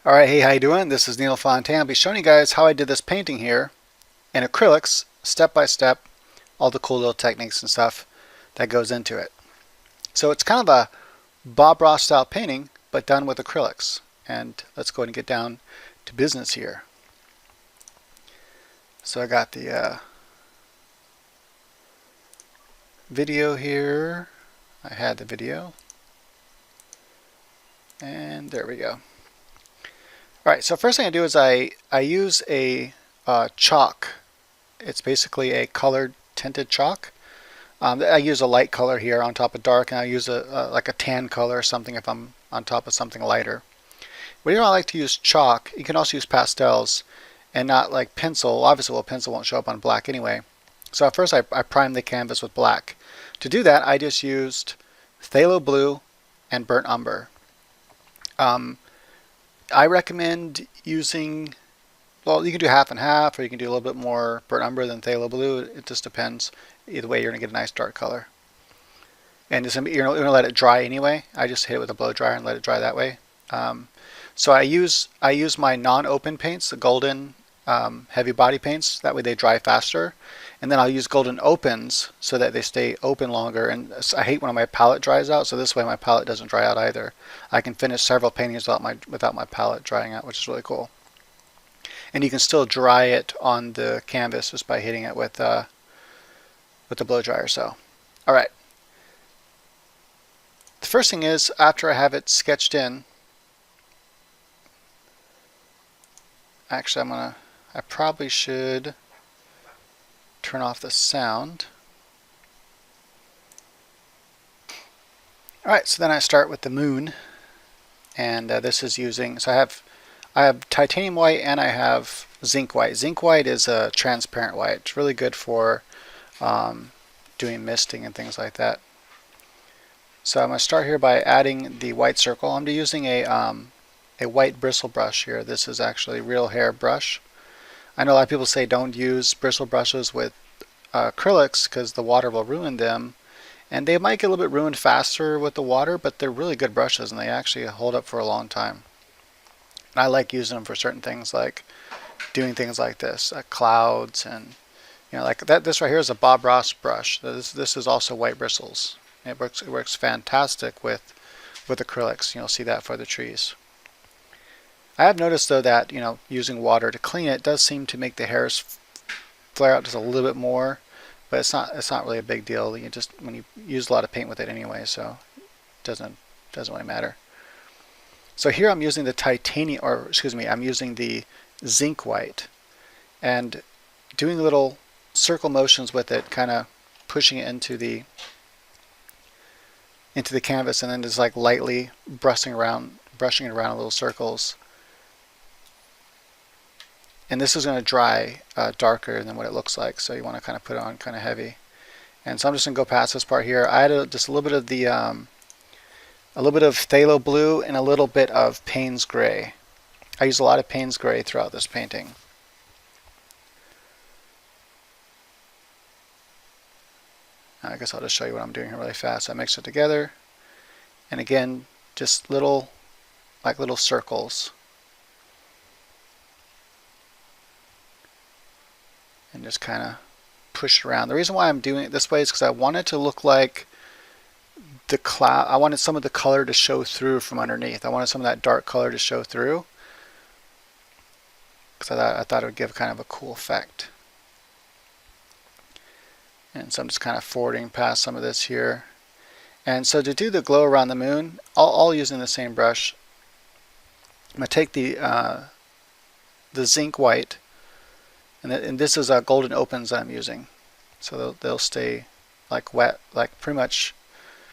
Alright, hey, how you doing? This is Neil Fontaine. I'll be showing you guys how I did this painting here in acrylics, step by step, all the cool little techniques and stuff that goes into it. So it's kind of a Bob Ross style painting, but done with acrylics. And let's go ahead and get down to business here. So I got the video here. I had the video. And there we go. Alright, so first thing I do is I use a chalk. It's basically a colored tinted chalk. I use a light color here on top of dark, and I use like a tan color or something if I'm on top of something lighter. When I like to use chalk, you can also use pastels and not like pencil. Obviously, well, pencil won't show up on black anyway. So at first I primed the canvas with black. To do that, I just used phthalo blue and burnt umber. I recommend using, well, you can do half and half, or you can do a little bit more burnt umber than phthalo blue. It just depends. Either way, you're going to get a nice dark color. And you're going to let it dry anyway. I just hit it with a blow dryer and let it dry that way. So I use my non-open paints, the golden heavy body paints. That way they dry faster. And then I'll use golden opens so that they stay open longer. And I hate when my palette dries out, so this way my palette doesn't dry out either. I can finish several paintings without my palette drying out, which is really cool. And you can still dry it on the canvas just by hitting it with the blow dryer. So, all right. The first thing is, after I have it sketched in, actually I probably should turn off the sound. Alright, so then I start with the moon, and this is using, so I have titanium white and I have zinc white. Zinc white is a transparent white. It's really good for doing misting and things like that. So I'm going to start here by adding the white circle. I'm using a white bristle brush here. This is actually real hair brush. I know a lot of people say don't use bristle brushes with acrylics because the water will ruin them, and they might get a little bit ruined faster with the water, but they're really good brushes and they actually hold up for a long time. And I like using them for certain things, like doing things like this, clouds, and like that. This right here is a Bob Ross brush. This is also white bristles. It works fantastic with acrylics. You'll see that for the trees. I have noticed though that using water to clean it does seem to make the hairs flare out just a little bit more, but it's not really a big deal. You just, when you use a lot of paint with it anyway, so it doesn't really matter. So here I'm using the titanium, or excuse me, I'm using the zinc white and doing little circle motions with it, kind of pushing it into the canvas, and then just like lightly brushing it around in little circles. And this is going to dry darker than what it looks like, so you want to kind of put it on kind of heavy. And so I'm just going to go past this part here. I added just a little bit of the phthalo blue and a little bit of Payne's gray. I use a lot of Payne's gray throughout this painting. I guess I'll just show you what I'm doing here really fast. I mix it together, and again, just little circles. And just kind of push it around. The reason why I'm doing it this way is because I want it to look like the cloud. I wanted some of the color to show through from underneath. I wanted some of that dark color to show through, because I thought it would give kind of a cool effect. And so I'm just kind of forwarding past some of this here. And so to do the glow around the moon, all using the same brush, I'm going to take the zinc white, and this is golden opens that I'm using. So they'll stay like wet, like pretty much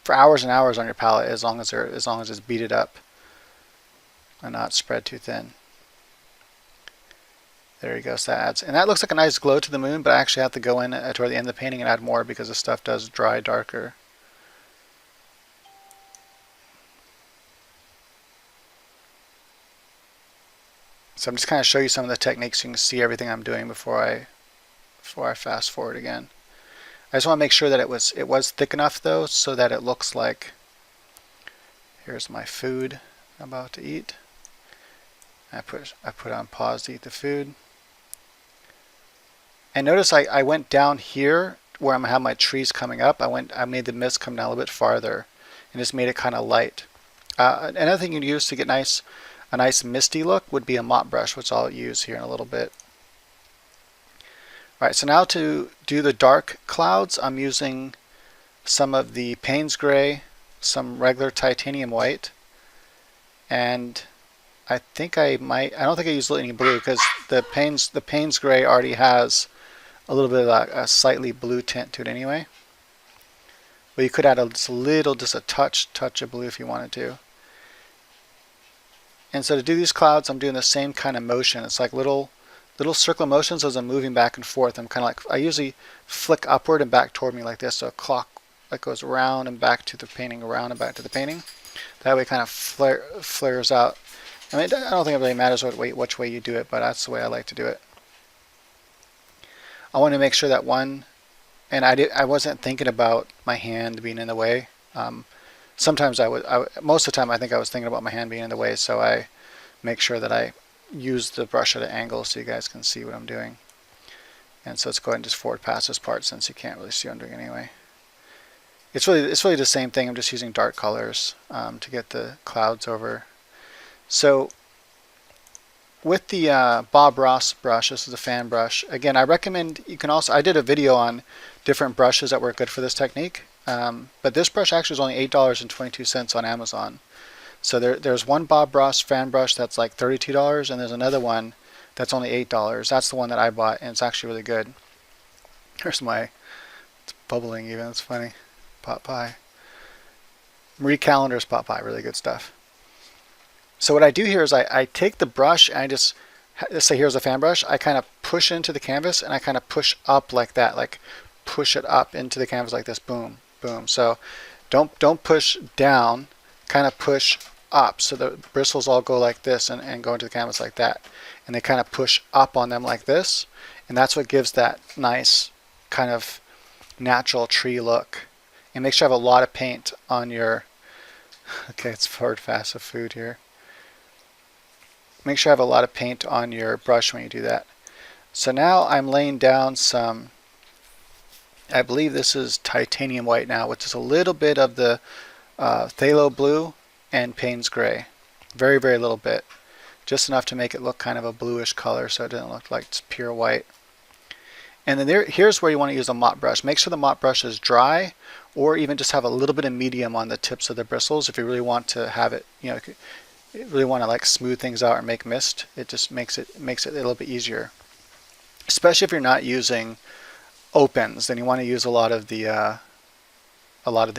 for hours and hours on your palette, as long as it's beaded up and not spread too thin. There you go. So that adds, and that looks like a nice glow to the moon, but I actually have to go in toward the end of the painting and add more because the stuff does dry darker. So I'm just kind of show you some of the techniques so you can see everything I'm doing before I fast forward again. I just want to make sure that it was thick enough though, so that it looks like, here's my food I'm about to eat. I put on pause to eat the food. And notice I went down here where I'm gonna have my trees coming up. I made the mist come down a little bit farther and just made it kind of light. Another thing you can use to get a nice misty look would be a mop brush, which I'll use here in a little bit. Alright, so now to do the dark clouds, I'm using some of the Payne's Gray, some regular titanium white, and I don't think I used any blue because the Payne's Gray already has a little bit of a slightly blue tint to it anyway. But you could add just a touch of blue if you wanted to. And so to do these clouds, I'm doing the same kind of motion. It's like little circular motions as I'm moving back and forth. I'm kind of like, I usually flick upward and back toward me like this, so a clock that goes around and back to the painting, around and back to the painting. That way it kind of flares out. I mean, I don't think it really matters which way you do it, but that's the way I like to do it. I want to make sure that and I wasn't thinking about my hand being in the way. Sometimes most of the time I think I was thinking about my hand being in the way, so I make sure that I use the brush at an angle so you guys can see what I'm doing. And so let's go ahead and just forward past this part since you can't really see what I'm doing anyway. It's really the same thing. I'm just using dark colors to get the clouds over. So with the Bob Ross brush, this is a fan brush. Again, I recommend you can also, I did a video on different brushes that work good for this technique. But this brush actually is only $8.22 on Amazon. So there's one Bob Ross fan brush that's like $32, and there's another one that's only $8. That's the one that I bought, and it's actually really good. Here's it's bubbling even, it's funny. Pot pie. Marie Callender's pot pie, really good stuff. So what I do here is I take the brush and let's say here's a fan brush, I kind of push into the canvas and I kind of push up like that, like push it up into the canvas like this, boom, boom. So don't push down, kind of push up, so the bristles all go like this and go into the canvas like that, and they kind of push up on them like this, and that's what gives that nice kind of natural tree look. And make sure you have a lot of paint on your okay, it's forward fast of food here. Make sure you have a lot of paint on your brush when you do that. So now I'm laying down some, I believe this is titanium white now, which is a little bit of the phthalo blue and Payne's Gray. Very, very little bit. Just enough to make it look kind of a bluish color so it doesn't look like it's pure white. And then here's where you want to use a mop brush. Make sure the mop brush is dry, or even just have a little bit of medium on the tips of the bristles if you really want to have it, you really want to like smooth things out or make mist. It just makes it a little bit easier. Especially if you're not using opens, then you want to use a lot of the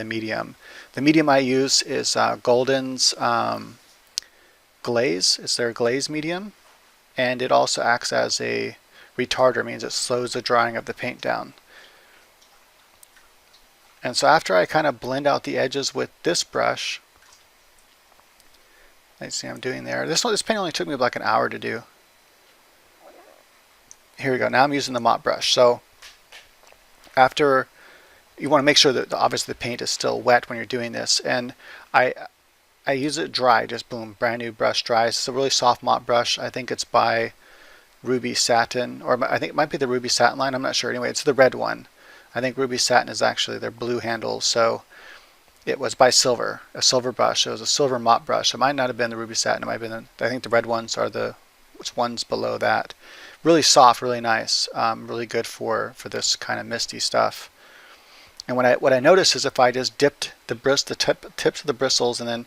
medium. The medium I use is Golden's glaze. It's their glaze medium, and it also acts as a retarder, means it slows the drying of the paint down. And so after I kind of blend out the edges with this brush, let's see, I'm doing there. This paint only took me like an hour to do. Here we go. Now I'm using the mop brush. So after, you want to make sure that obviously the paint is still wet when you're doing this, and I use it dry, just boom, brand new brush dry. It's a really soft mop brush. I think it's by Ruby Satin, or I think it might be the Ruby Satin line, I'm not sure. Anyway, it's the red one. I think Ruby Satin is actually their blue handle, so it was by Silver, a silver brush. It was a silver mop brush. It might not have been the Ruby Satin, it might have been I think the red ones are the ones below that. Really soft, really nice, really good for this kind of misty stuff. And what I noticed is if I just dipped the tips of the bristles and then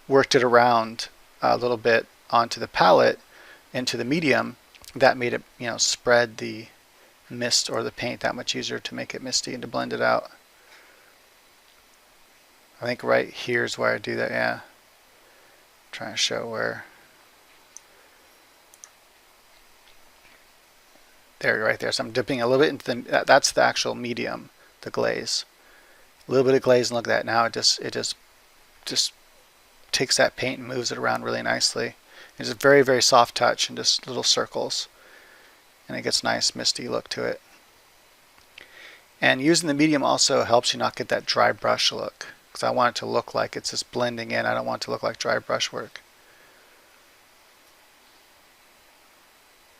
worked it around a little bit onto the palette into the medium, that made it, spread the mist or the paint that much easier to make it misty and to blend it out. I think right here is where I do that, yeah. I'm trying to show where. There, right there. So I'm dipping a little bit into that's the actual medium, the glaze. A little bit of glaze, and look at that. Now it just takes that paint and moves it around really nicely. It's a very, very soft touch and just little circles. And it gets a nice misty look to it. And using the medium also helps you not get that dry brush look, because I want it to look like it's just blending in. I don't want it to look like dry brush work.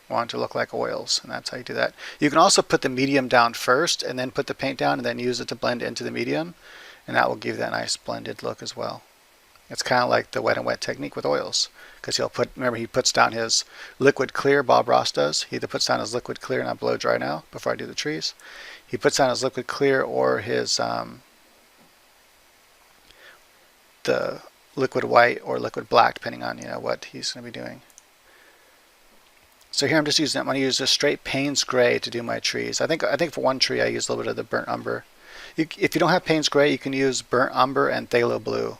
want it to look like oils, and that's how you do that. You can also put the medium down first and then put the paint down and then use it to blend into the medium, and that will give that nice blended look as well. It's kind of like the wet and wet technique with oils, because he'll put, remember, he puts down his liquid clear, Bob Ross does. He either puts down his liquid clear, and I blow dry now before I do the trees. He puts down his liquid clear or his the liquid white or liquid black, depending on what he's going to be doing. So here I'm just using, I'm going to use a straight Payne's gray to do my trees. I think for one tree I use a little bit of the burnt umber. If you don't have Payne's gray, you can use burnt umber and phthalo blue,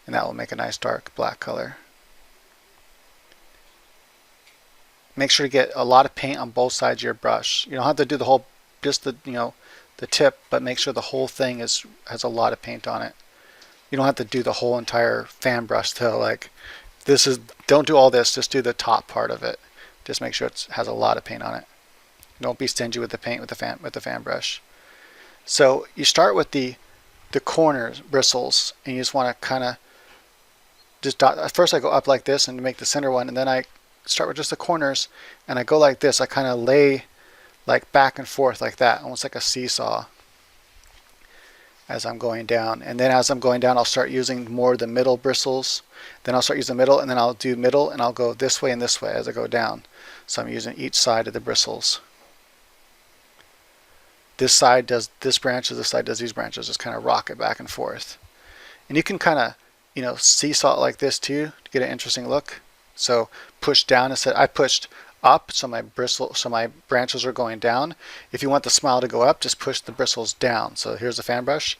and that will make a nice dark black color. Make sure to get a lot of paint on both sides of your brush. You don't have to do the whole, just the the tip, but make sure the whole thing has a lot of paint on it. You don't have to do the whole entire fan brush though. Like this is, don't do all this, just do the top part of it. Just make sure it has a lot of paint on it. Don't be stingy with the paint with the fan brush. So you start with the corners, bristles, and you just want to kind of just dot. At first I go up like this and make the center one, and then I start with just the corners and I go like this. I kind of lay like back and forth like that, almost like a seesaw as I'm going down. And then as I'm going down, I'll start using more of the middle bristles. Then I'll start using the middle, and then I'll do middle, and I'll go this way and this way as I go down. So I'm using each side of the bristles. This side does this branch, this side does these branches. Just kind of rock it back and forth. And you can kind of, seesaw it like this too to get an interesting look. So push down instead. I pushed up, so my branches are going down. If you want the smile to go up, just push the bristles down. So here's the fan brush,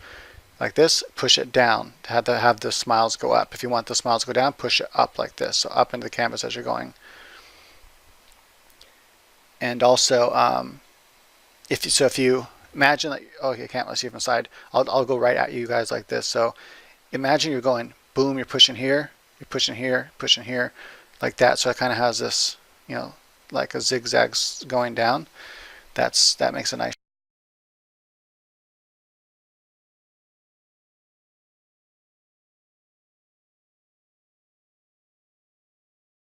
like this. Push it down to have the smiles go up. If you want the smiles to go down, push it up like this. So up into the canvas as you're going. And also, if you imagine that, okay, I can't, let's see from the side. I'll go right at you guys like this. So imagine you're going boom, you're pushing here, pushing here, like that. So it kind of has this, like a zigzag going down. That makes a nice